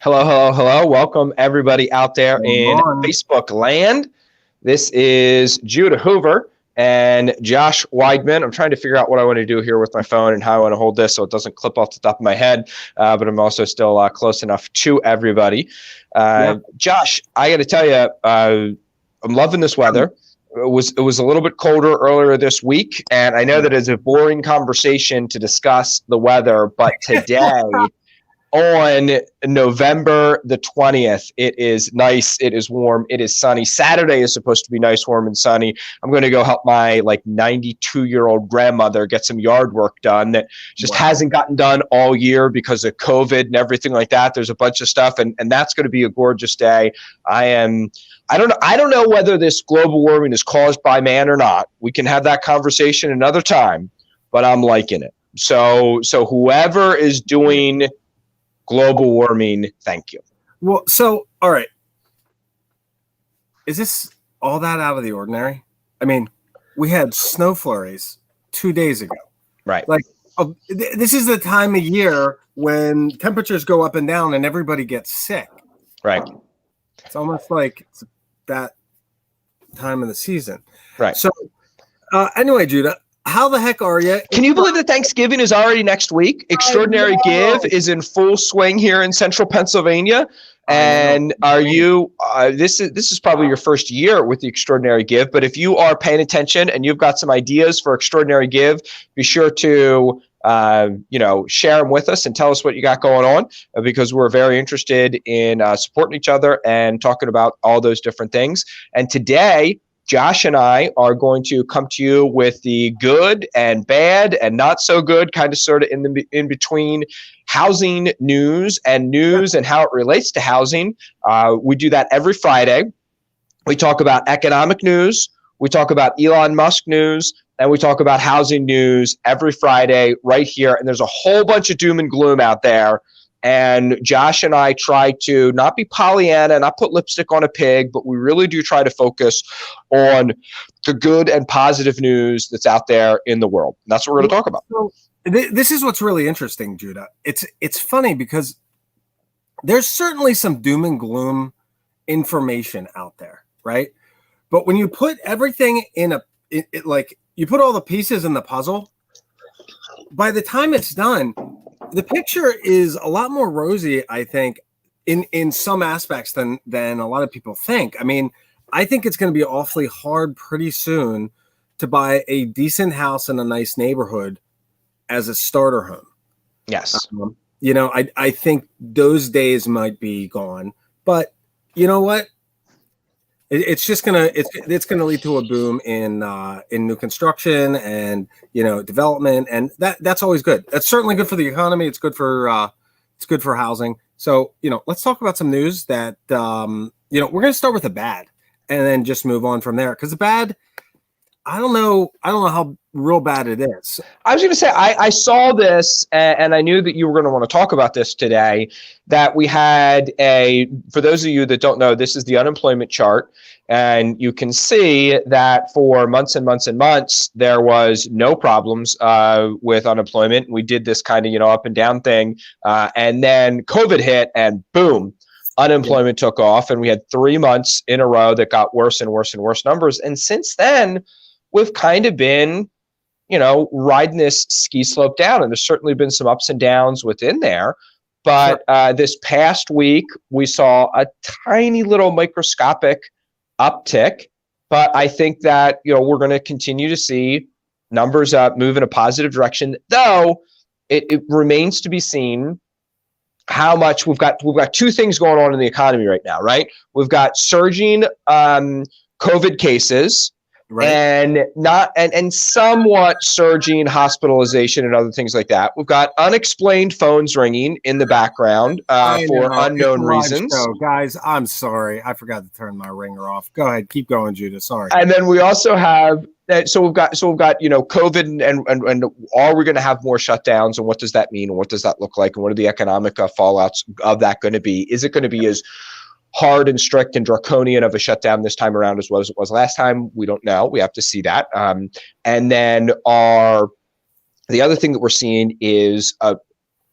Hello, hello, hello. Welcome everybody out there in On. Facebook land. This is Judah Hoover and Josh Weidman. I'm trying to figure out what I want to do here with my phone and how I want to hold this so it doesn't clip off the top of my head, but I'm also still close enough to everybody. Josh, I got to tell you, I'm loving this weather. It was a little bit colder earlier this week, and I know that it's a boring conversation to discuss the weather, but today on November the 20th, it is nice, it is warm, it is sunny. Saturday is supposed to be nice, warm, and sunny. I'm going to go help my 92-year-old grandmother get some yard work done that just hasn't gotten done all year because of COVID and everything like that. There's a bunch of stuff, and that's going to be a gorgeous day. I don't know whether this global warming is caused by man or not. We can have that conversation another time, but I'm liking it. So whoever is doing global warming, thank you. Well, so, all right. Is this all that out of the ordinary? I mean, we had snow flurries 2 days ago. Right. This is the time of year when temperatures go up and down and everybody gets sick. Right. It's almost like it's that time of the season. Right. So, anyway, Judah, how the heck are you? Can you believe that Thanksgiving is already next week? Extraordinary Give is in full swing here in central Pennsylvania. And are you this is probably your first year with the Extraordinary Give, but if you are paying attention and you've got some ideas for Extraordinary Give, be sure to share them with us and tell us what you got going on, because we're very interested in supporting each other and talking about all those different things. And today, Josh and I are going to come to you with the good and bad and not so good, kind of sort of in between housing news and how it relates to housing. We do that every Friday. We talk about economic news, we talk about Elon Musk news, and we talk about housing news every Friday right here. And there's a whole bunch of doom and gloom out there. And Josh and I try to not be Pollyanna, not put lipstick on a pig, but we really do try to focus on the good and positive news that's out there in the world. And that's what we're going to talk about. So, this is what's really interesting, Judah. It's funny because there's certainly some doom and gloom information out there, right? But when you put everything in you put all the pieces in the puzzle, by the time it's done, the picture is a lot more rosy, I think, in some aspects than a lot of people think. I mean, I think it's going to be awfully hard pretty soon to buy a decent house in a nice neighborhood as a starter home. Yes. I think those days might be gone. But you know what? It's just it's gonna lead to a boom in new construction and development, and that's always good. That's certainly good for the economy. It's good for housing. So let's talk about some news that we're gonna start with the bad and then just move on from there, because the bad, I don't know how real bad it is. I was going to say, I saw this and I knew that you were going to want to talk about this today, that we had for those of you that don't know, this is the unemployment chart. And you can see that for months and months and months, there was no problems with unemployment. We did this kind of, up and down thing. And then COVID hit and boom, unemployment took off. And we had 3 months in a row that got worse and worse and worse numbers. And since then, we've kind of been, riding this ski slope down. And there's certainly been some ups and downs within there. But this past week, we saw a tiny little microscopic uptick. But I think that, we're going to continue to see numbers move in a positive direction, though it remains to be seen how much we've got 2 things going on in the economy right now, right? We've got surging COVID cases. Right. And somewhat surging hospitalization and other things like that. We've got unexplained phones ringing in the background for unknown reasons. Guys, I'm sorry. I forgot to turn my ringer off. Go ahead. Keep going, Judah. Sorry. And then we also have so we've got COVID and are we going to have more shutdowns, and what does that mean, and what does that look like, and what are the economic fallouts of that going to be? Is it going to be as hard and strict and draconian of a shutdown this time around as well as it was last time? We don't know. We have to see that. And then the other thing that we're seeing is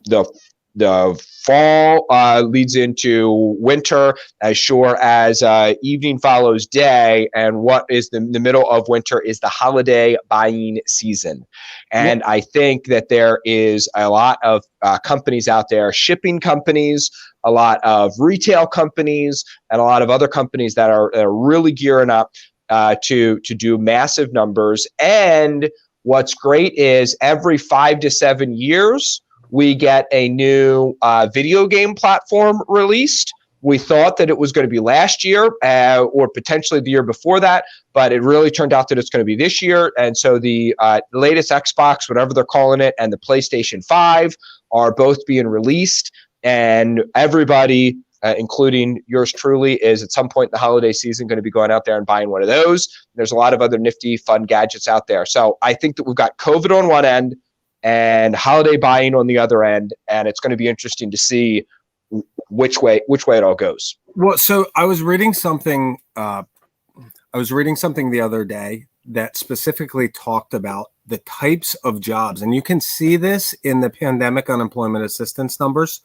the the fall leads into winter, as sure as evening follows day. And what is the middle of winter is the holiday buying season. And I think that there is a lot of companies out there, shipping companies, a lot of retail companies, and a lot of other companies that are really gearing up to do massive numbers. And what's great is every 5 to 7 years, we get a new video game platform released. We thought that it was going to be last year or potentially the year before that, but it really turned out that it's going to be this year. And so the latest Xbox, whatever they're calling it, and the PlayStation 5 are both being released. And everybody, including yours truly, is at some point in the holiday season going to be going out there and buying one of those. There's a lot of other nifty, fun gadgets out there. So I think that we've got COVID on one end and holiday buying on the other end, and it's going to be interesting to see which way it all goes. Well, so I was reading something. I was reading something the other day that specifically talked about the types of jobs, and you can see this in the pandemic unemployment assistance numbers.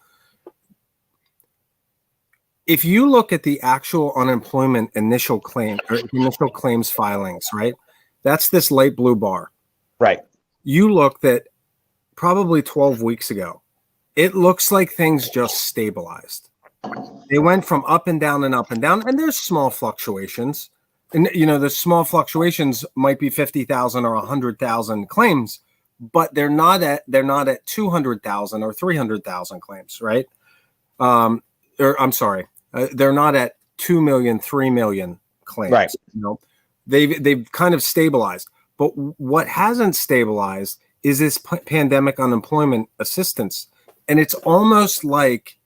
If you look at the actual unemployment initial claims filings, right? That's this light blue bar. Right. You looked at probably 12 weeks ago. It looks like things just stabilized. They went from up and down, and there's small fluctuations. And the small fluctuations might be 50,000 or 100,000 claims, but they're not at 200,000 or 300,000 claims, right? They're not at 2 million, 3 million claims. Right. They've kind of stabilized. But what hasn't stabilized is this pandemic unemployment assistance. And it's almost like,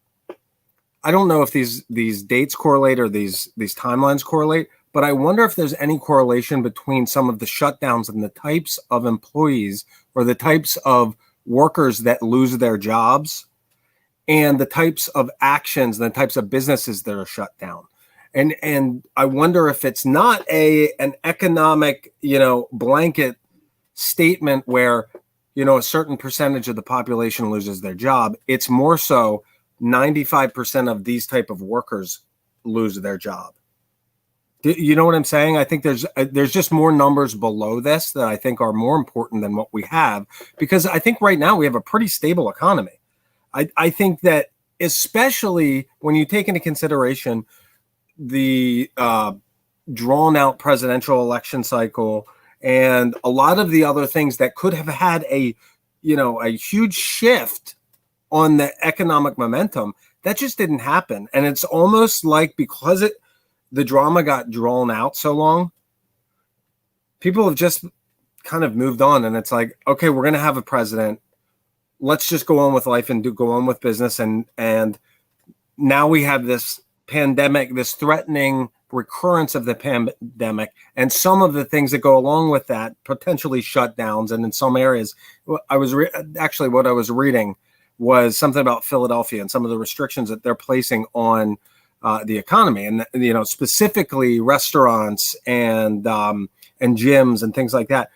I don't know if these dates correlate or these timelines correlate, but I wonder if there's any correlation between some of the shutdowns and the types of employees or the types of workers that lose their jobs and the types of actions and the types of businesses that are shut down. And I wonder if it's not an economic, blanket statement where, a certain percentage of the population loses their job. It's more so 95% of these type of workers lose their job. You know what I'm saying? I think there's just more numbers below this that I think are more important than what we have, because I think right now we have a pretty stable economy. I think that especially when you take into consideration the drawn out presidential election cycle and a lot of the other things that could have had a huge shift on the economic momentum, that just didn't happen. And it's almost like because the drama got drawn out so long, people have just kind of moved on. And it's like, okay, we're going to have a president. Let's just go on with life and go on with business. And now we have this pandemic, this threatening recurrence of the pandemic, and some of the things that go along with that, potentially shutdowns. And in some areas, what I was reading was something about Philadelphia and some of the restrictions that they're placing on the economy, and specifically restaurants and gyms and things like that.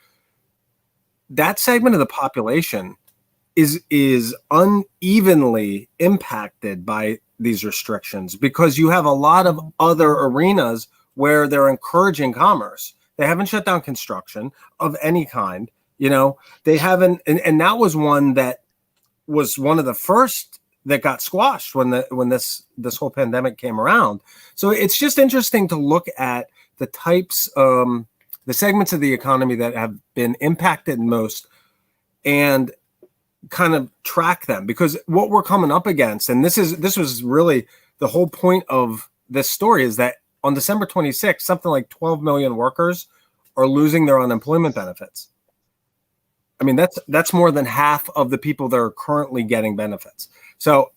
That segment of the population is unevenly impacted by these restrictions because you have a lot of other arenas where they're encouraging commerce. They haven't shut down construction of any kind. They haven't, and that was one that was one of the first that got squashed when this whole pandemic came around. So it's just interesting to look at the types, the segments of the economy that have been impacted most and kind of track them, because what we're coming up against, and this was really the whole point of this story, is that on December 26th, something like 12 million workers are losing their unemployment benefits. I mean, that's more than half of the people that are currently getting benefits. So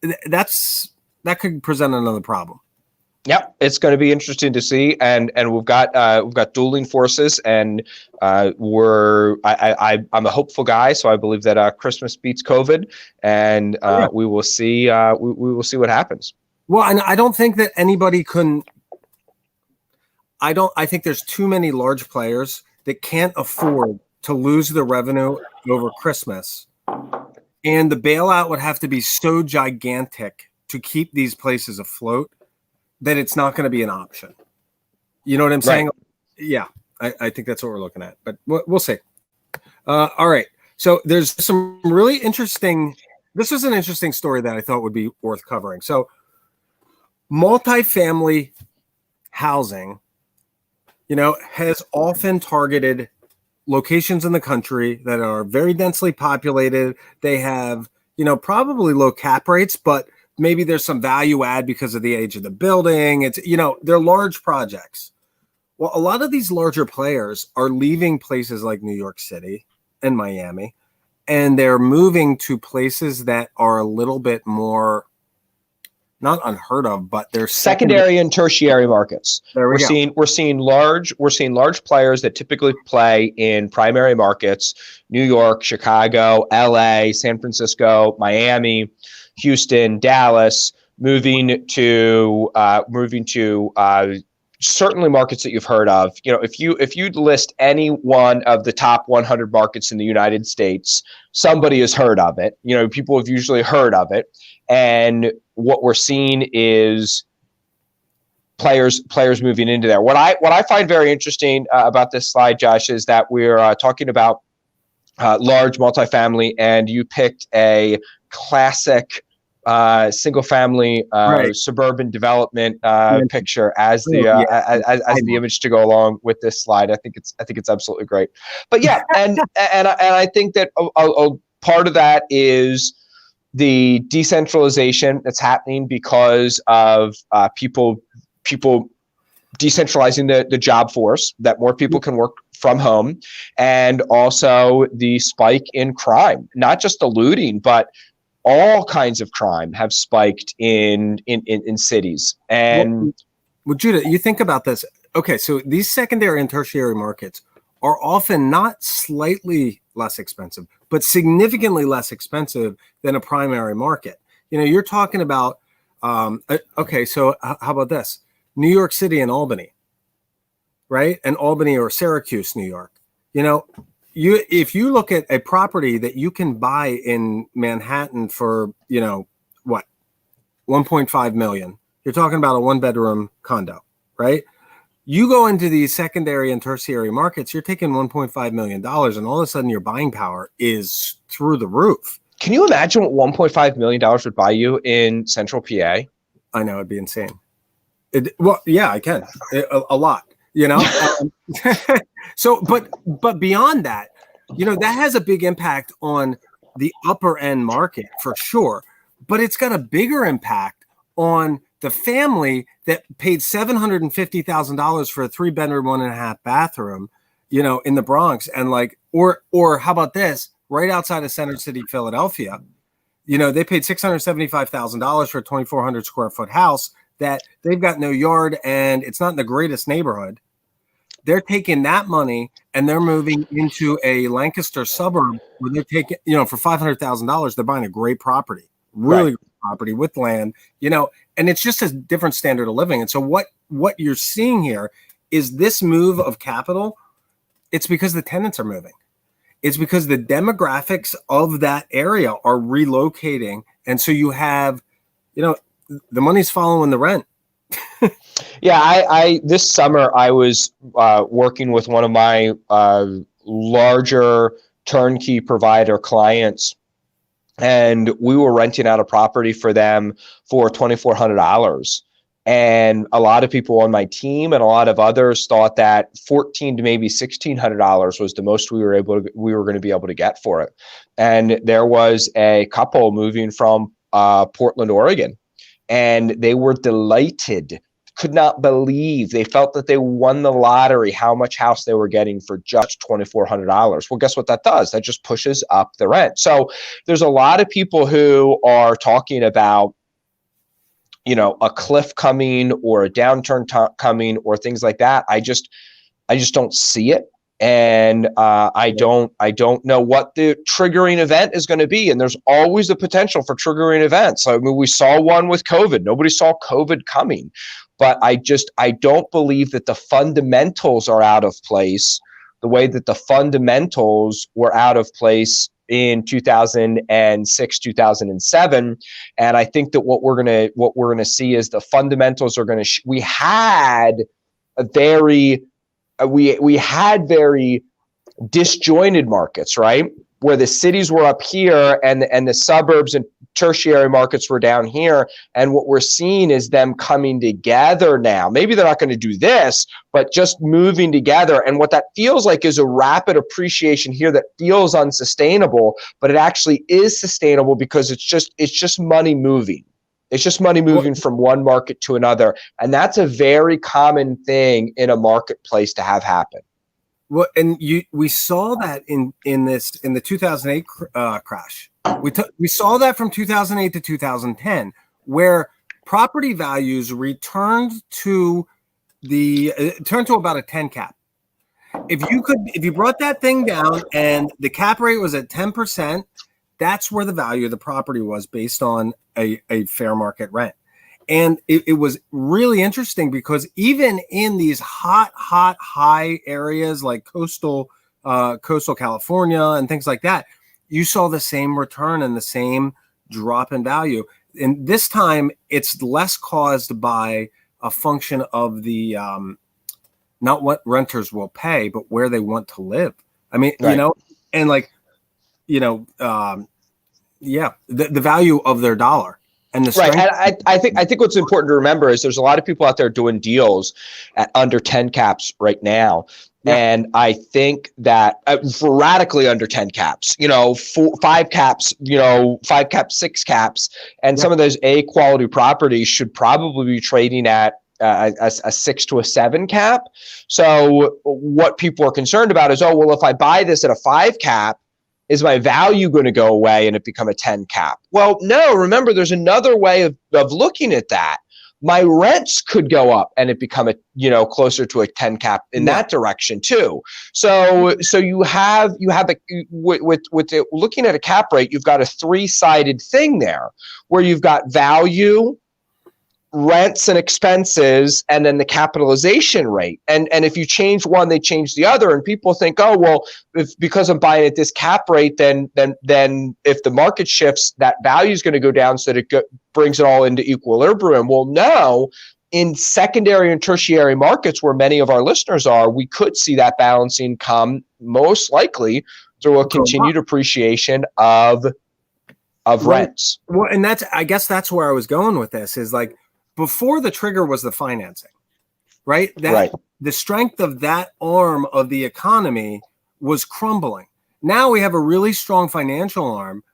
that could present another problem. Yep, it's going to be interesting to see, and we've got dueling forces, and I'm a hopeful guy, so I believe that Christmas beats COVID, and we will see we will see what happens. Well, and I don't think that anybody couldn't. I think there's too many large players that can't afford to lose the revenue over Christmas And the bailout would have to be so gigantic to keep these places afloat that it's not going to be an option. You know what I'm saying? Right. Yeah, I think that's what we're looking at, but we'll see. All right. So there's some really interesting, this was an interesting story that I thought would be worth covering. So multifamily housing, has often targeted locations in the country that are very densely populated. They have, probably low cap rates, but maybe there's some value add because of the age of the building. It's, they're large projects. Well, a lot of these larger players are leaving places like New York City and Miami, and they're moving to places that are a little bit more not unheard of, but they're secondary and tertiary markets. We're seeing large players that typically play in primary markets: New York, Chicago, LA, San Francisco, Miami, Houston, Dallas, moving to certainly markets that you've heard of. If you'd list any one of the top 100 markets in the United States, somebody has heard of it. People have usually heard of it. And what we're seeing is players moving into there. What I find very interesting about this slide, Josh, is that we're talking about large multifamily, and you picked a classic single family suburban development picture as the image to go along with this slide. I think it's absolutely great. But yeah, and I think that a part of that is the decentralization that's happening because of people decentralizing the job force, that more people can work from home, and also the spike in crime, not just the looting, but all kinds of crime have spiked in cities. And well, Judah, you think about this. Okay, so these secondary and tertiary markets are often not slightly less expensive, but significantly less expensive than a primary market. You're talking about, okay, so how about this? New York City and Albany, right? And Albany or Syracuse, New York. If you look at a property that you can buy in Manhattan for, what, 1.5 million, you're talking about a 1-bedroom condo, right? You go into these secondary and tertiary markets, you're taking $1.5 million, and all of a sudden your buying power is through the roof. Can you imagine what $1.5 million would buy you in Central PA? I know, it'd be insane. Well, yeah, I can. A lot, So, but beyond that, that has a big impact on the upper end market for sure. But it's got a bigger impact on the family that paid $750,000 for a 3-bedroom, 1.5 bathroom, in the Bronx, and or how about this? Right outside of Center City, Philadelphia, they paid $675,000 for a 2,400 square foot house that they've got no yard and it's not in the greatest neighborhood. They're taking that money and they're moving into a Lancaster suburb where they're taking, for $500,000, they're buying a great property, really great property with land, and it's just a different standard of living. And so what you're seeing here is this move of capital. It's because the tenants are moving. It's because the demographics of that area are relocating. And so you have, the money's following the rent. Yeah, I this summer I was working with one of my larger turnkey provider clients, and we were renting out a property for them for $2,400. And a lot of people on my team and a lot of others thought that $1,400 to maybe $1,600 was the most we were going to be able to get for it. And there was a couple moving from Portland, Oregon, and they were delighted, could not believe, they felt that they won the lottery, how much house they were getting for just $2,400. Well, guess what that does? That just pushes up the rent. So there's a lot of people who are talking about, a cliff coming or a downturn coming or things like that. I just don't see it. And I don't know what the triggering event is going to be. And there's always the potential for triggering events. I mean, we saw one with COVID. Nobody saw COVID coming. But I don't believe that the fundamentals are out of place the way that the fundamentals were out of place in 2006, 2007. And I think that what we're gonna see is the fundamentals are gonna. We had very disjointed markets, right? Where the cities were up here and the suburbs and tertiary markets were down here. And what we're seeing is them coming together now. Maybe they're not going to do this, but just moving together. And what that feels like is a rapid appreciation here that feels unsustainable, but it actually is sustainable because it's just money moving. It's just money moving from one market to another. And that's a very common thing in a marketplace to have happen. Well, and we saw that in the 2008 crash. We saw that from 2008 to 2010, where property values returned to about a 10 cap. If you brought that thing down and the cap rate was at 10%, that's where the value of the property was based on a fair market rent. And it was really interesting because even in these high areas like coastal California and things like that, you saw the same return and the same drop in value. And this time it's less caused by a function of the not what renters will pay, but where they want to live. I mean, right. The value of their dollar. And the strength. Right. And I think what's important to remember is there's a lot of people out there doing deals at under 10 caps right now. Yeah. And I think that for radically under 10 caps, 5 caps, 5 caps, 6 caps, and some of those A quality properties should probably be trading at a 6 to a 7 cap. So what people are concerned about is, if I buy this at a 5 cap, is my value going to go away and it become a 10 cap? Well, no, remember, there's another way of looking at that. My rents could go up and it become closer to a 10 cap in that direction too. So you have looking at a cap rate, you've got a 3-sided thing there where you've got value, rents and expenses, and then the capitalization rate. And if you change one, they change the other. And people think, because I'm buying at this cap rate, then if the market shifts, that value is going to go down, so that it brings it all into equilibrium. Well, no. In secondary and tertiary markets where many of our listeners are, we could see that balancing come most likely through a continued appreciation of rents. Well, and I guess that's where I was going with this is like, before the trigger was the financing, right? The strength of that arm of the economy was crumbling. Now we have a really strong financial arm,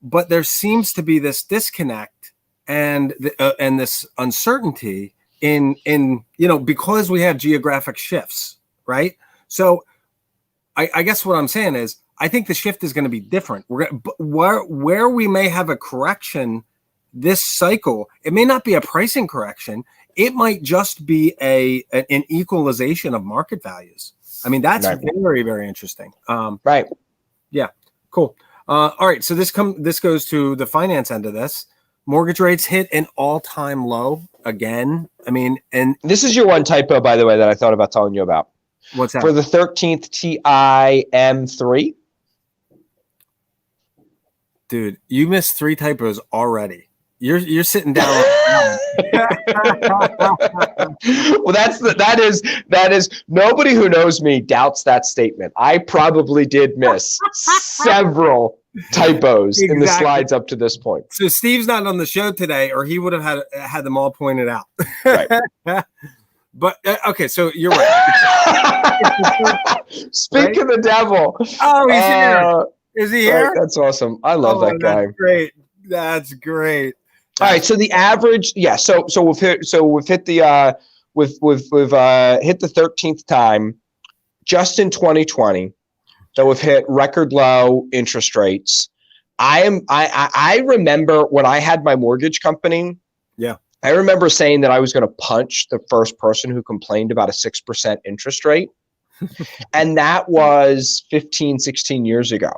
but there seems to be this disconnect and this uncertainty in because we have geographic shifts, right? So I guess what I'm saying is I think the shift is going to be different. Where we may have a correction this cycle, it may not be a pricing correction. It might just be an equalization of market values. I mean, that's very, very interesting. Right. Yeah. Cool. All right. So this goes to the finance end of this. Mortgage rates hit an all-time low again. I mean, and this is your one typo, by the way, that I thought about telling you about. What's that? For the 13th Ti M3. Dude, you missed 3 typos already. You're sitting down. Well, that is nobody who knows me doubts that statement. I probably did miss several typos in the slides up to this point. So Steve's not on the show today, or he would have had them all pointed out. Right. But okay, so you're right. Speak of the devil. Oh, he's here. Is he here? Right, that's awesome. I love that guy. That's great. That's great. All right, so the average, so we've hit the 13th time just in 2020 that we've hit record low interest rates. I remember when I had my mortgage company. Yeah. I remember saying that I was going to punch the first person who complained about a 6% interest rate. And that was 15, 16 years ago.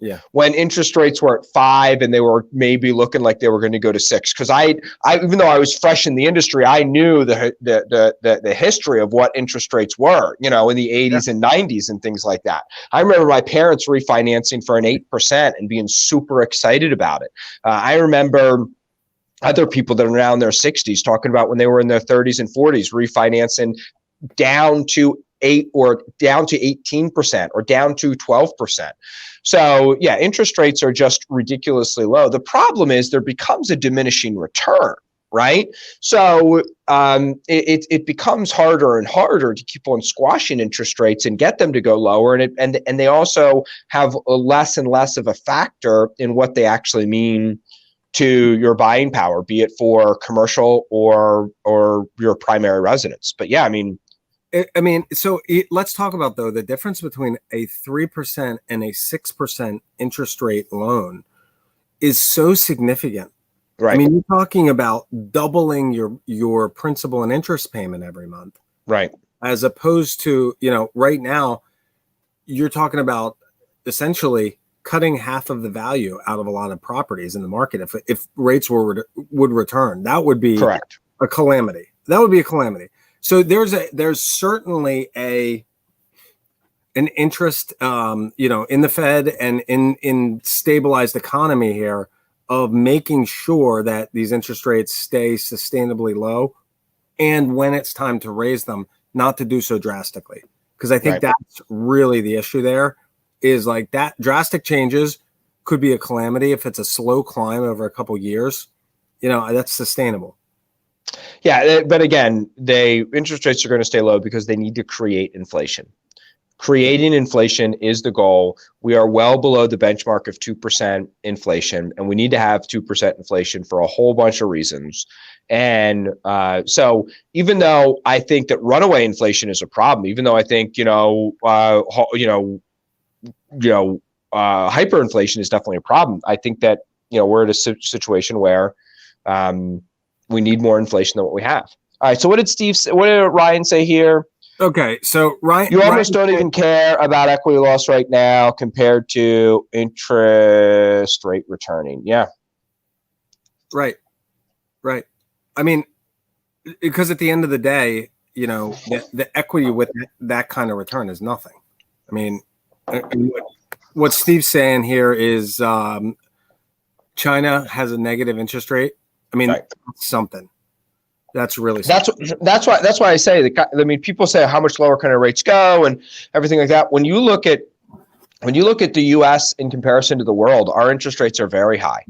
Yeah. When interest rates were at 5 and they were maybe looking like they were going to go to 6. Because I even though I was fresh in the industry, I knew the history of what interest rates were, in the 80s and 90s and things like that. I remember my parents refinancing for an 8% and being super excited about it. I remember other people that are now in their 60s talking about when they were in their 30s and 40s refinancing down to 8 or down to 18% or down to 12%. So yeah, interest rates are just ridiculously low. The problem is there becomes a diminishing return, right? So it becomes harder and harder to keep on squashing interest rates and get them to go lower, and they also have a less and less of a factor in what they actually mean to your buying power, be it for commercial or your primary residence. But yeah, let's talk about, though, the difference between a 3% and a 6% interest rate loan is so significant. Right. I mean, you're talking about doubling your principal and interest payment every month. Right. As opposed to, right now, you're talking about essentially cutting half of the value out of a lot of properties in the market. If rates would return, that would be correct. A calamity. That would be a calamity. So there's certainly an interest, in the Fed and in stabilized economy here of making sure that these interest rates stay sustainably low, and when it's time to raise them, not to do so drastically. Because I think that's really the issue there, is like that drastic changes could be a calamity if it's a slow climb over a couple years. That's sustainable. Yeah, but again, interest rates are going to stay low because they need to create inflation. Creating inflation is the goal. We are well below the benchmark of 2% inflation, and we need to have 2% inflation for a whole bunch of reasons. And so even though I think that runaway inflation is a problem, even though I think, hyperinflation is definitely a problem, I think that, we're at a situation where we need more inflation than what we have. All right. So what did Ryan say here? Okay. So Ryan, you almost don't even care about equity loss right now compared to interest rate returning. Yeah. Right. I mean, because at the end of the day, the equity with that kind of return is nothing. I mean, what Steve's saying here is China has a negative interest rate. I mean, that's something. That's really something. That's why I say people say how much lower can our rates go and everything like that. When you look at the U.S. in comparison to the world, our interest rates are very high.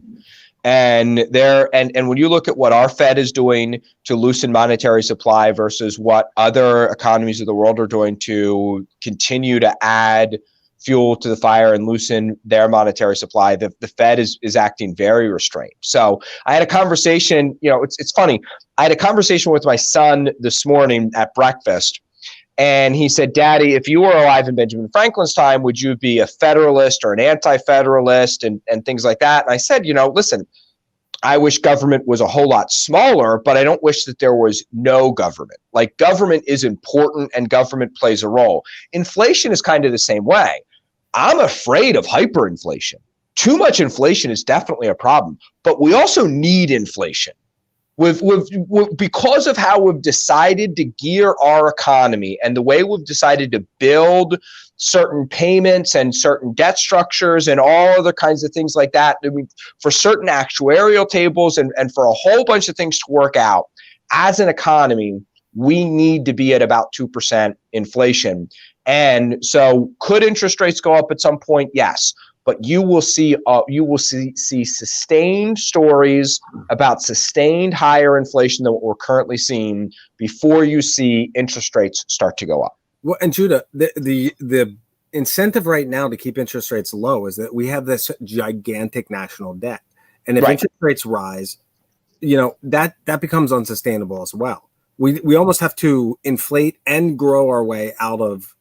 And when you look at what our Fed is doing to loosen monetary supply versus what other economies of the world are doing to continue to add fuel to the fire and loosen their monetary supply, the Fed is acting very restrained. So I had a conversation, it's funny. I had a conversation with my son this morning at breakfast, and he said, "Daddy, if you were alive in Benjamin Franklin's time, would you be a Federalist or an anti-Federalist and things like that?" And I said, listen, I wish government was a whole lot smaller, but I don't wish that there was no government. Like, government is important and government plays a role. Inflation is kind of the same way. I'm afraid of hyperinflation. Too much inflation is definitely a problem, but we also need inflation. Because of how we've decided to gear our economy and the way we've decided to build certain payments and certain debt structures and all other kinds of things like that, for certain actuarial tables and for a whole bunch of things to work out, as an economy, we need to be at about 2% inflation. And so could interest rates go up at some point? Yes. But you will see sustained stories about sustained higher inflation than what we're currently seeing before you see interest rates start to go up. Well, and Judah, the incentive right now to keep interest rates low is that we have this gigantic national debt, and if interest rates rise, that becomes unsustainable as well. We almost have to inflate and grow our way out of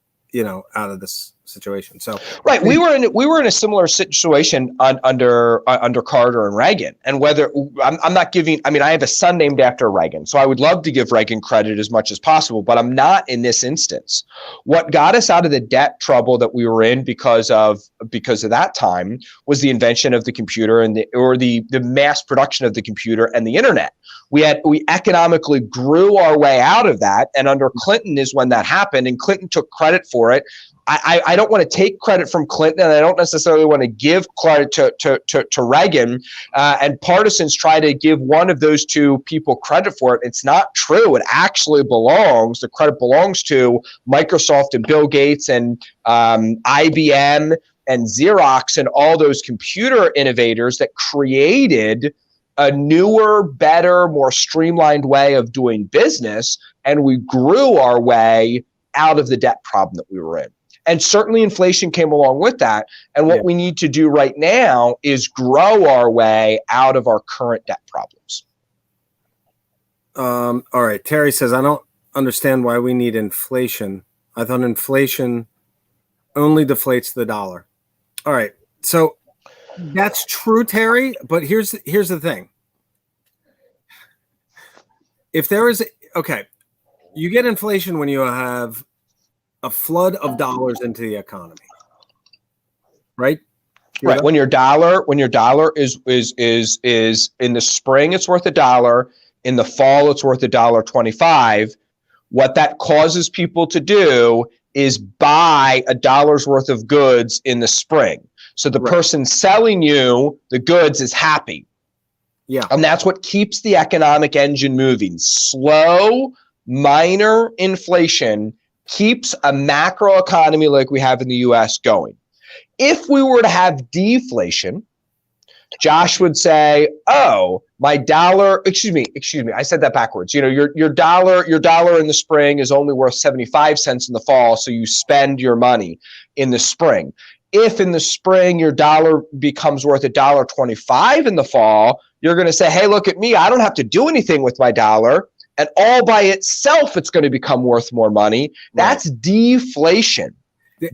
this situation. So right, we were in a similar situation under Carter and Reagan, and whether I'm not giving. I mean, I have a son named after Reagan, so I would love to give Reagan credit as much as possible, but I'm not in this instance. What got us out of the debt trouble that we were in because of that time was the invention of the computer and the mass production of the computer and the internet. We economically grew our way out of that, and under Clinton is when that happened, and Clinton took credit for it. I don't want to take credit from Clinton, and I don't necessarily want to give credit to Reagan. And partisans try to give one of those two people credit for it. It's not true. It actually belongs. The credit belongs to Microsoft and Bill Gates and IBM and Xerox and all those computer innovators that created a newer, better, more streamlined way of doing business, and we grew our way out of the debt problem that we were in. And certainly inflation came along with that. And what we need to do right now is grow our way out of our current debt problems. All right. Terry says, I don't understand why we need inflation. I thought inflation only deflates the dollar. All right. So that's true, Terry. But here's the thing. If there is, you get inflation when you have a flood of dollars into the economy, right? Right. When your dollar is in the spring, it's worth $1. In the fall, it's worth $1.25. What that causes people to do is buy $1 worth of goods in the spring. So the person selling you the goods is happy. Yeah. And that's what keeps the economic engine moving. Slow, minor inflation keeps a macro economy like we have in the US going. If we were to have deflation, Josh would say, oh, my dollar, excuse me, I said that backwards. You know, your dollar in the spring is only worth 75 cents in the fall, so you spend your money in the spring. If in the spring your dollar becomes worth $1.25 in the fall, you're going to say, hey, look at me, I don't have to do anything with my dollar. And all by itself, it's going to become worth more money. That's deflation.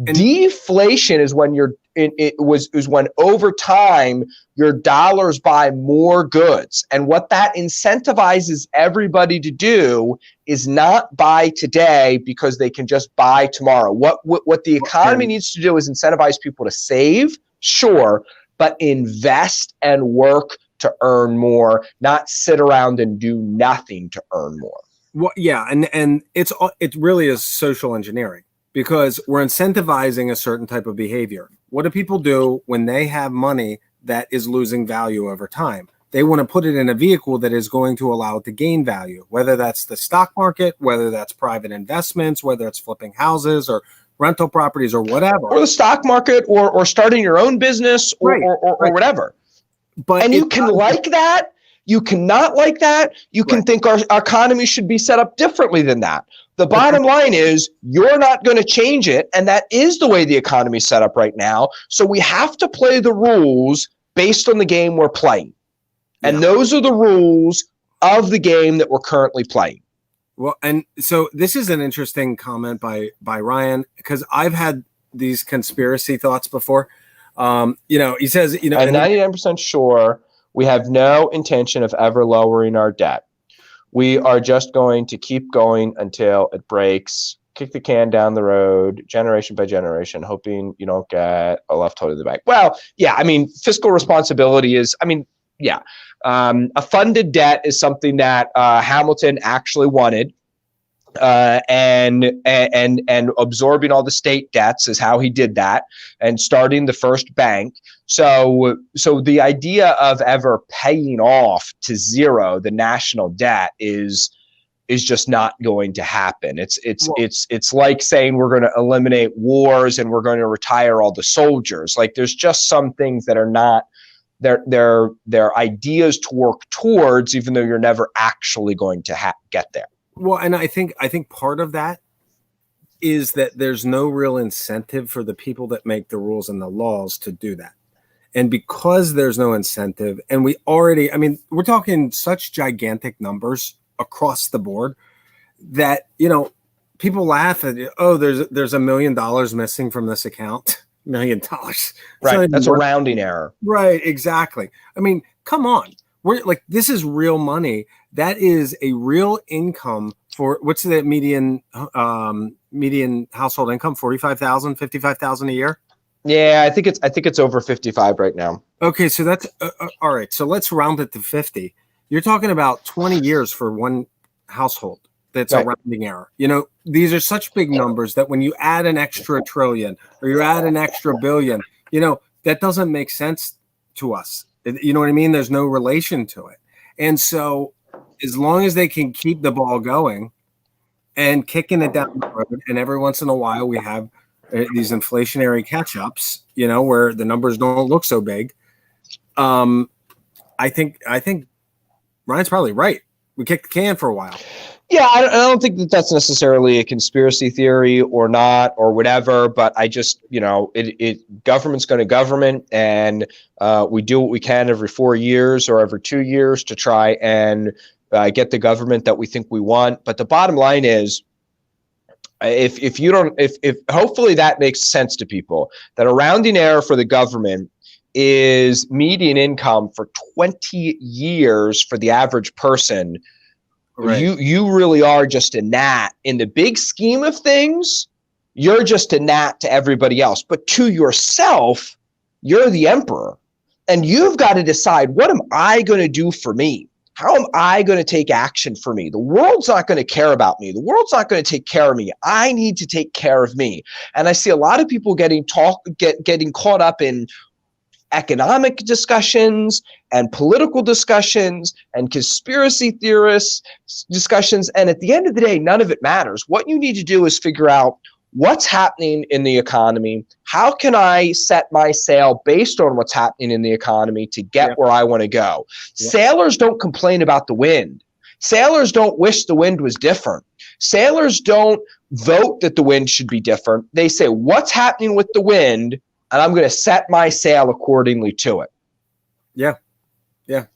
Deflation is when when over time your dollars buy more goods. And what that incentivizes everybody to do is not buy today because they can just buy tomorrow. What the economy needs to do is incentivize people to save, sure, but invest and work to earn more, not sit around and do nothing to earn more. Well, yeah, and it really is social engineering, because we're incentivizing a certain type of behavior. What do people do when they have money that is losing value over time? They want to put it in a vehicle that is going to allow it to gain value, whether that's the stock market, whether that's private investments, whether it's flipping houses or rental properties or whatever. Or the stock market or starting your own business or whatever. And you can like that. You cannot like that. You can think our economy should be set up differently than that. The bottom line is you're not going to change it. And that is the way the economy is set up right now. So we have to play the rules based on the game we're playing. And those are the rules of the game that we're currently playing. Well, and so this is an interesting comment by Ryan, because I've had these conspiracy thoughts before. He says, I'm 99% sure we have no intention of ever lowering our debt. We are just going to keep going until it breaks, kick the can down the road, generation by generation, hoping you don't get a left toe to the bank. Well, yeah, I mean, fiscal responsibility is, a funded debt is something that Hamilton actually wanted. And absorbing all the state debts is how he did that, and starting the first bank. So the idea of ever paying off to zero the national debt is just not going to happen. It's like saying we're going to eliminate wars and we're going to retire all the soldiers. Like, there's just some things that are not they're ideas to work towards, even though you're never actually going to get there. Well, and I think part of that is that there's no real incentive for the people that make the rules and the laws to do that. And because there's no incentive, and we're talking such gigantic numbers across the board that, people laugh at it. Oh, there's $1 million missing from this account. $1 million. Right. That's a rounding error. Right. Exactly. I mean, come on. We're like, this is real money. That is a real income for what's the median household income? 45,000, 55,000 a year. Yeah, I think it's over 55 right now. Okay, so that's all right. So let's round it to 50. You're talking about 20 years for one household. That's right. A rounding error. You know, these are such big numbers that when you add an extra trillion or you add an extra billion, you know, that doesn't make sense to us. You know what I mean? There's no relation to it. And so as long as they can keep the ball going and kicking it down the road, and every once in a while we have these inflationary catch-ups, you know, where the numbers don't look so big. I think Ryan's probably right. We kicked the can for a while. Yeah, I don't think that that's necessarily a conspiracy theory or not or whatever, but I just, you know, government's going to government, and we do what we can every 4 years or every 2 years to try and get the government that we think we want. But the bottom line is, if hopefully that makes sense to people, that a rounding error for the government is median income for 20 years for the average person. Right. You really are just a gnat in the big scheme of things. You're just a gnat to everybody else, but to yourself, you're the emperor, and you've got to decide, what am I going to do for me? How am I going to take action for me? The world's not going to care about me. The world's not going to take care of me. I need to take care of me. And I see a lot of people getting caught up in economic discussions and political discussions and conspiracy theorists discussions. And at the end of the day, none of it matters. What you need to do is figure out what's happening in the economy. How can I set my sail based on what's happening in the economy to get where I want to go? Sailors don't complain about the wind. Sailors don't wish the wind was different. Sailors don't vote that the wind should be different. They say, what's happening with the wind? And I'm going to set my sail accordingly to it. Yeah. Yeah.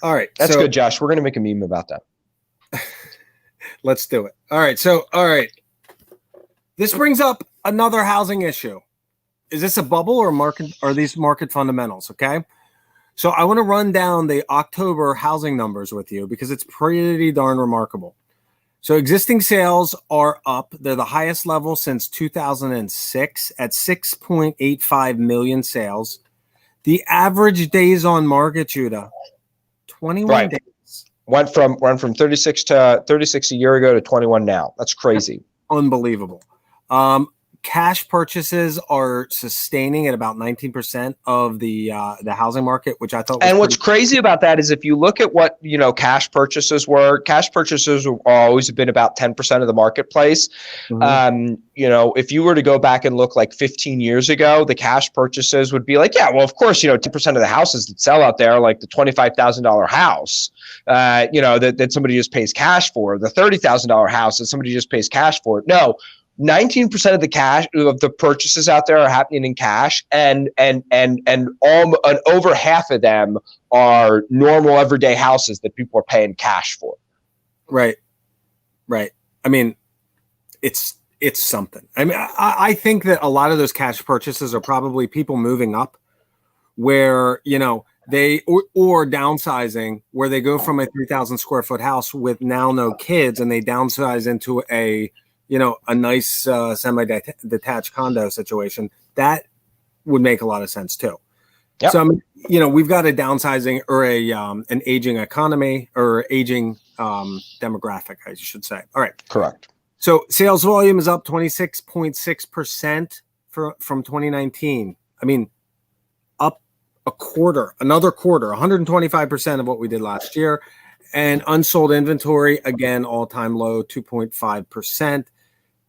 All right. That's good, Josh. We're going to make a meme about that. Let's do it. All right. All right. This brings up another housing issue. Is this a bubble or market? Are these market fundamentals? Okay. So I want to run down the October housing numbers with you because it's pretty darn remarkable. So existing sales are up. They're the highest level since 2006 at 6.85 million sales. The average days on market, Judah, 21 days. Went from 36 a year ago to 21 now. That's crazy. Unbelievable. Cash purchases are sustaining at about 19% of the housing market, which I thought was what's crazy about that is if you look at what, you know, cash purchases have always been about 10% of the marketplace. Mm-hmm. You know, if you were to go back and look like 15 years ago, the cash purchases would be like, yeah, well, of course, you know, 10% of the houses that sell out there, like the $25,000 house, you know, that somebody just pays cash for, the $30,000 house that somebody just pays cash for. No. 19% of the purchases out there are happening in cash, and over half of them are normal everyday houses that people are paying cash for. Right. I mean, it's something. I mean, I think that a lot of those cash purchases are probably people moving up, where, you know, they or downsizing, where they go from a 3,000 square foot house with now no kids, and they downsize into a, you know, a nice semi-detached condo situation. That would make a lot of sense too. Yep. So, you know, we've got a downsizing or an aging economy or aging demographic, I should say. All right. Correct. So sales volume is up 26.6% from 2019. I mean, up another quarter, 125% of what we did last year. And unsold inventory, again, all-time low, 2.5%.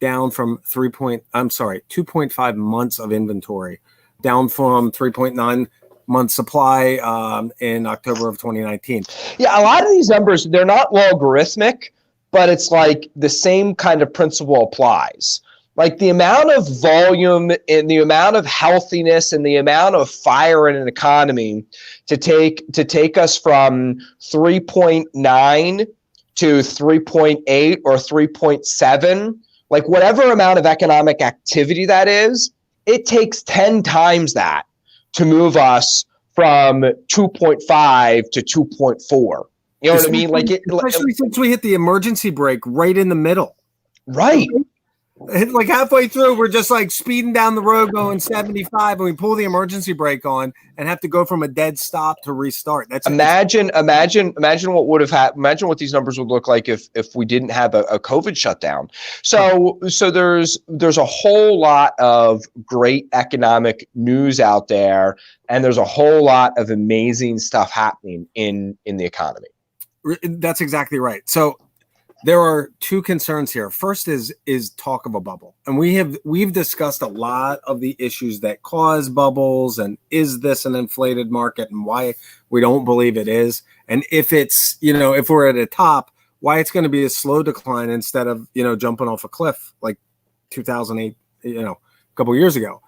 Down from 2.5 months of inventory, down from 3.9 month supply in October of 2019. Yeah, a lot of these numbers, they're not logarithmic, but it's like the same kind of principle applies. Like the amount of volume and the amount of healthiness and the amount of fire in an economy to take us from 3.9 to 3.8 or 3.7, like whatever amount of economic activity that is, it takes 10 times that to move us from 2.5 to 2.4. You know what I mean? Like especially since we hit the emergency brake right in the middle. Right. Like halfway through, we're just like speeding down the road going 75, and we pull the emergency brake on and have to go from a dead stop to restart. That's imagine what would have happened. Imagine what these numbers would look like if we didn't have a COVID shutdown. So there's a whole lot of great economic news out there, and there's a whole lot of amazing stuff happening in the economy. That's exactly right. So there are two concerns here. First is talk of a bubble. And we've discussed a lot of the issues that cause bubbles, and is this an inflated market, and why we don't believe it is. And if it's, if we're at a top, why it's going to be a slow decline instead of, jumping off a cliff like 2008, a couple of years ago.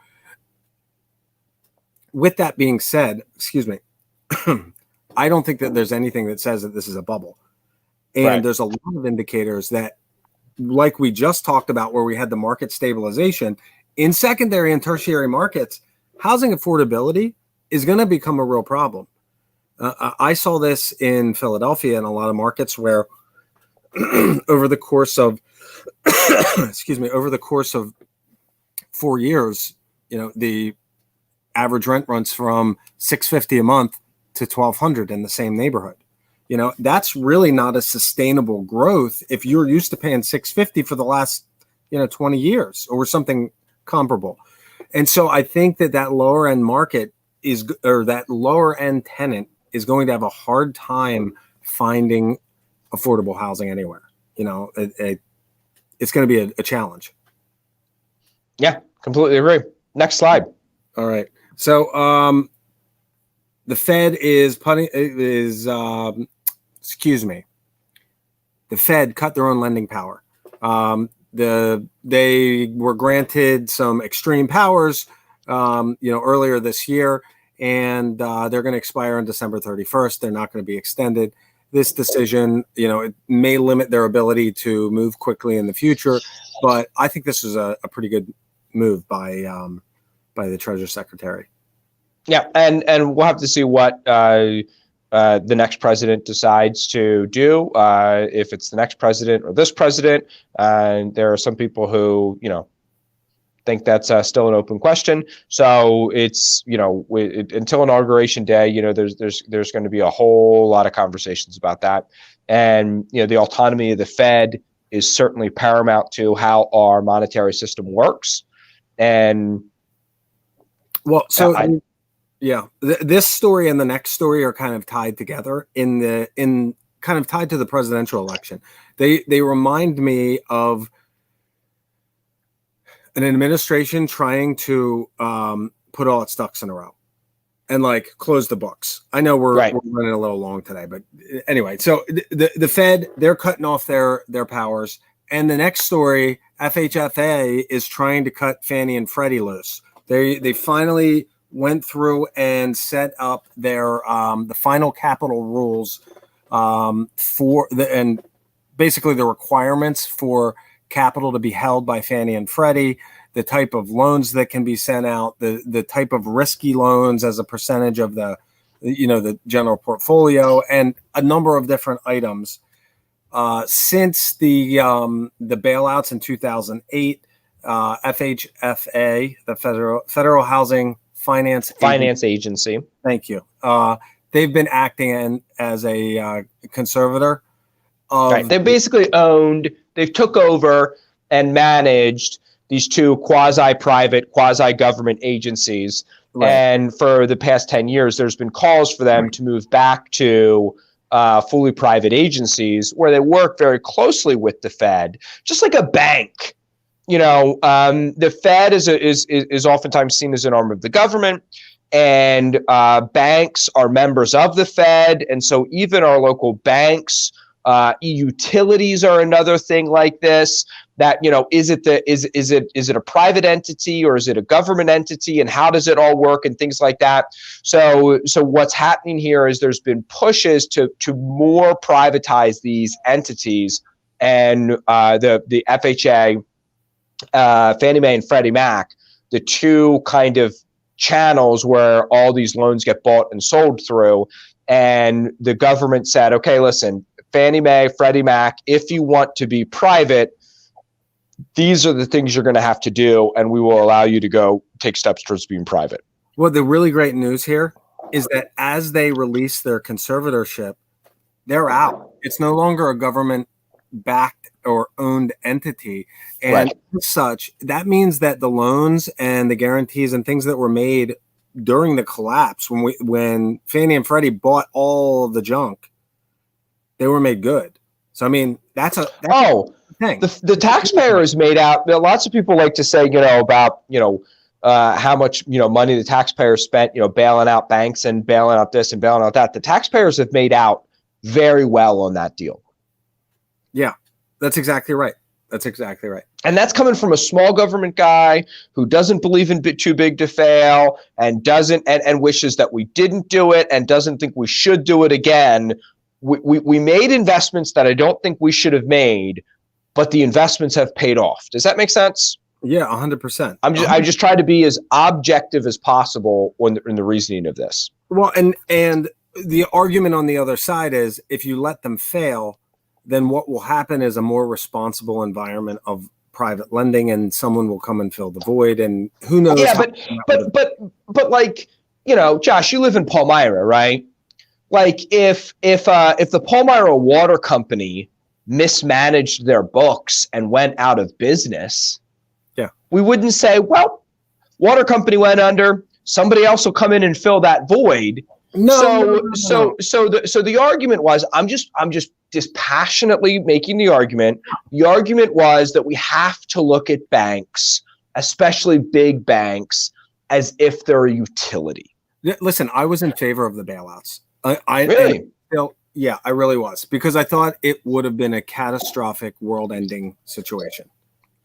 With that being said, excuse me, I don't think that there's anything that says that this is a bubble. And right. There's a lot of indicators that, like we just talked about, where we had the market stabilization in secondary and tertiary markets, housing affordability is going to become a real problem. I saw this in Philadelphia and a lot of markets where over the course of, over the course of 4 years, the average rent runs from $650 a month to $1,200 in the same neighborhood. That's really not a sustainable growth if you're used to paying $650 for the last, 20 years or something comparable. And so I think that lower end market that lower end tenant is going to have a hard time finding affordable housing anywhere. It's going to be a challenge. Yeah, completely agree. Next slide. All right. So the Fed the Fed cut their own lending power. They were granted some extreme powers, earlier this year, and they're going to expire on December 31st. They're not going to be extended. This decision, it may limit their ability to move quickly in the future, but I think this is a pretty good move by the Treasury Secretary. Yeah, and we'll have to see what the next president decides to do, if it's the next president or this president. And there are some people who, think that's still an open question. So it's, until inauguration day, there's going to be a whole lot of conversations about that. And, the autonomy of the Fed is certainly paramount to how our monetary system works. And well, so yeah, this story and the next story are kind of tied together in kind of tied to the presidential election. They remind me of an administration trying to put all its ducks in a row and close the books. I know we're running a little long today, but anyway, so the Fed, they're cutting off their powers. And the next story, FHFA is trying to cut Fannie and Freddie loose. They finally went through and set up their the final capital rules and basically the requirements for capital to be held by Fannie and Freddie, the type of loans that can be sent out, the type of risky loans as a percentage of the general portfolio, and a number of different items. Since the bailouts in 2008, FHFA, the Federal Housing Finance Agency. Thank you. They've been acting as a conservator. Right. They basically they've took over and managed these two quasi-private, quasi-government agencies. Right. And for the past 10 years, there's been calls for them to move back to fully private agencies where they work very closely with the Fed, just like a bank. The Fed is oftentimes seen as an arm of the government, and banks are members of the Fed. And so even our local banks Utilities are another thing like this. That, is it a private entity or is it a government entity, and how does it all work and things like that. So what's happening here is there's been pushes to more privatize these entities, and the FHA, Fannie Mae and Freddie Mac, the two kind of channels where all these loans get bought and sold through. And the government said, okay, listen, Fannie Mae, Freddie Mac, if you want to be private, these are the things you're going to have to do, and we will allow you to go take steps towards being private. Well, the really great news here is that as they release their conservatorship, they're out. It's no longer a government-backed or owned entity. And as such, that means that the loans and the guarantees and things that were made during the collapse, when Fannie and Freddie bought all of the junk, they were made good. So, I mean, that's a thing. The taxpayer is made out. Lots of people like to say, about, how much, money the taxpayer spent, bailing out banks and bailing out this and bailing out that. The taxpayers have made out very well on that deal. Yeah, that's exactly right. That's exactly right. And that's coming from a small government guy who doesn't believe in too big to fail, and doesn't and wishes that we didn't do it, and doesn't think we should do it again. We made investments that I don't think we should have made, but the investments have paid off. Does that make sense? Yeah, 100%. I just try to be as objective as possible in the reasoning of this. Well, and the argument on the other side is, if you let them fail, then what will happen is a more responsible environment of private lending, and someone will come and fill the void, and who knows? Yeah, but like, Josh, you live in Palmyra, right? Like if the Palmyra Water Company mismanaged their books and went out of business, we wouldn't say, well, water company went under, somebody else will come in and fill that void. No. So the argument was, I'm just dispassionately making the argument. The argument was that we have to look at banks, especially big banks, as if they're a utility. Listen, I was in favor of the bailouts. Really? I really was, because I thought it would have been a catastrophic, world-ending situation.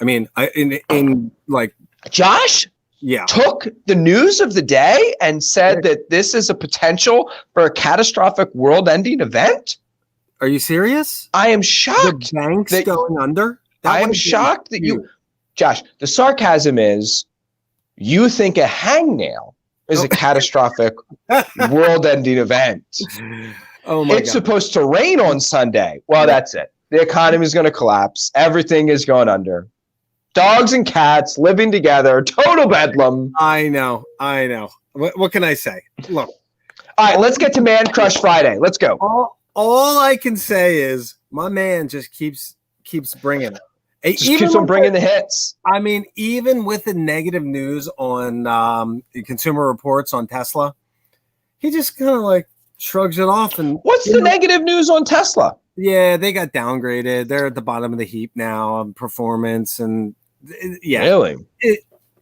I mean, Josh took the news of the day and said that this is a potential for a catastrophic, world-ending event. Are you serious? I am shocked. The banks going under? I am shocked that Josh, the sarcasm is, you think a hangnail is a catastrophic, world-ending event. Oh my God. It's supposed to rain on Sunday. Well, that's it. The economy is going to collapse. Everything is going under. Dogs and cats living together. Total bedlam. I know. What can I say? Look. All right, let's get to Man Crush Friday. Let's go. All I can say is my man just keeps bringing it. Keeps on bringing the hits. I mean, even with the negative news on Consumer Reports on Tesla, he just kind of like shrugs it off. And what's the negative news on Tesla? Yeah, they got downgraded. They're at the bottom of the heap now on performance, and really.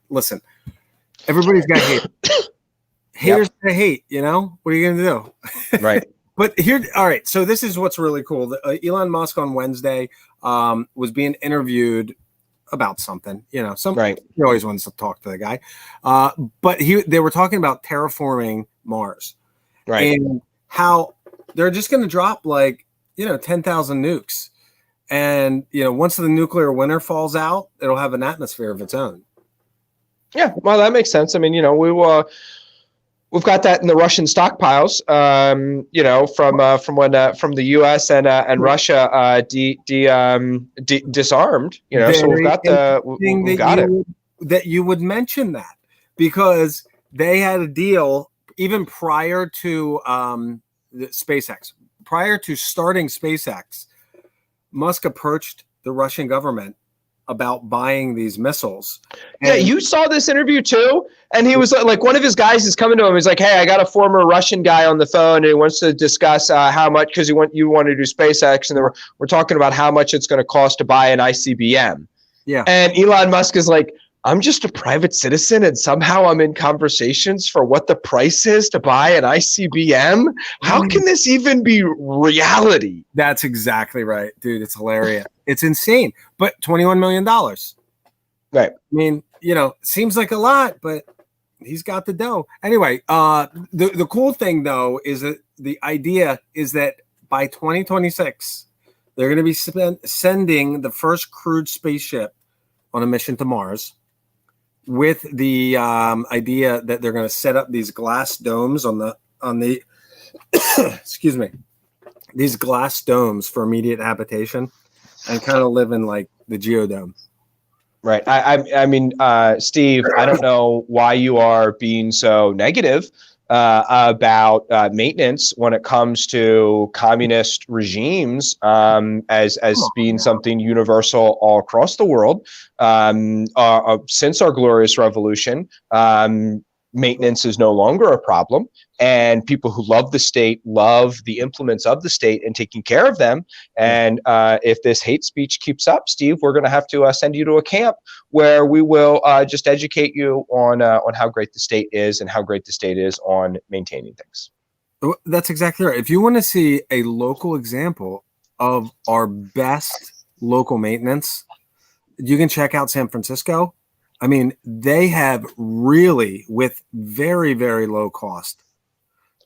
Listen, everybody's got hate. Haters gonna hate. What are you gonna do? Right. But all right. So this is what's really cool. Elon Musk on Wednesday was being interviewed about something. He always wants to talk to the guy. But they were talking about terraforming Mars, right? And how they're just going to drop 10,000 nukes, and once the nuclear winter falls out, it'll have an atmosphere of its own. Yeah, well, that makes sense. I mean, we've got that in the Russian stockpiles, from the U.S. and Russia disarmed. So we've got it. That you would mention that, because they had a deal even prior to SpaceX. Prior to starting SpaceX, Musk approached the Russian government about buying these missiles. Yeah, you saw this interview too, and he was like, one of his guys is coming to him. He's like, "Hey, I got a former Russian guy on the phone, and he wants to discuss how much, because you want to do SpaceX, and we're talking about how much it's going to cost to buy an ICBM." Yeah, and Elon Musk is like, I'm just a private citizen and somehow I'm in conversations for what the price is to buy an ICBM. How can this even be reality? That's exactly right, dude. It's hilarious. It's insane. But $21 million. Right. I mean, seems like a lot, but he's got the dough. Anyway, the cool thing though is that the idea is that by 2026, they're going to be sending the first crewed spaceship on a mission to Mars, with the idea that they're going to set up these glass domes on the excuse me, these glass domes for immediate habitation, and kind of live in like the geodome. Right. I mean, Steve, I don't know why you are being so negative about maintenance when it comes to communist regimes, as being something universal all across the world. Since our glorious revolution, maintenance is no longer a problem, and people who love the state love the implements of the state and taking care of them. And if this hate speech keeps up, Steve, we're going to have to send you to a camp where we will just educate you on how great the state is and how great the state is on maintaining things. That's exactly right. If you want to see a local example of our best local maintenance, you can check out San Francisco. I mean, they have really, with very, very low cost,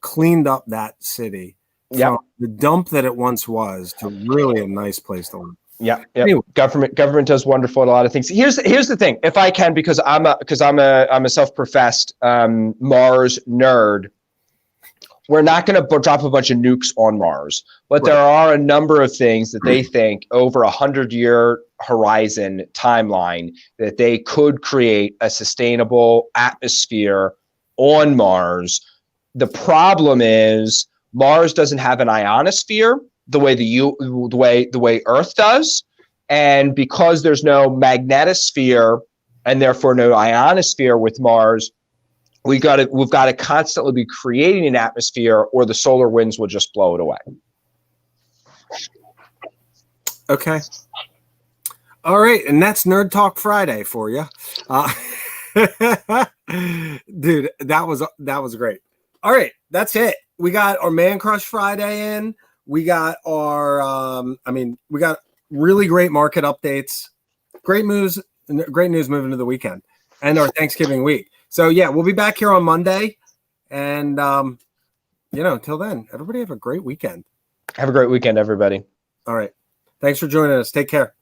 cleaned up that city from the dump that it once was to really a nice place to live. Yeah. Anyway. Government does wonderful at a lot of things. Here's the thing. If I can, because I'm a self-professed Mars nerd, we're not going to drop a bunch of nukes on Mars, but there are a number of things that they think over 100-year horizon timeline that they could create a sustainable atmosphere on Mars. The problem is Mars doesn't have an ionosphere the way Earth does, and because there's no magnetosphere and therefore no ionosphere with Mars, we've got to constantly be creating an atmosphere, or the solar winds will just blow it away. Okay. All right, and that's Nerd Talk Friday for you, dude. That was great. All right, that's it. We got our Man Crush Friday in. We got our, we got really great market updates. Great news moving to the weekend and our Thanksgiving week. So yeah, we'll be back here on Monday, and until then, everybody have a great weekend. Have a great weekend, everybody. All right, thanks for joining us. Take care.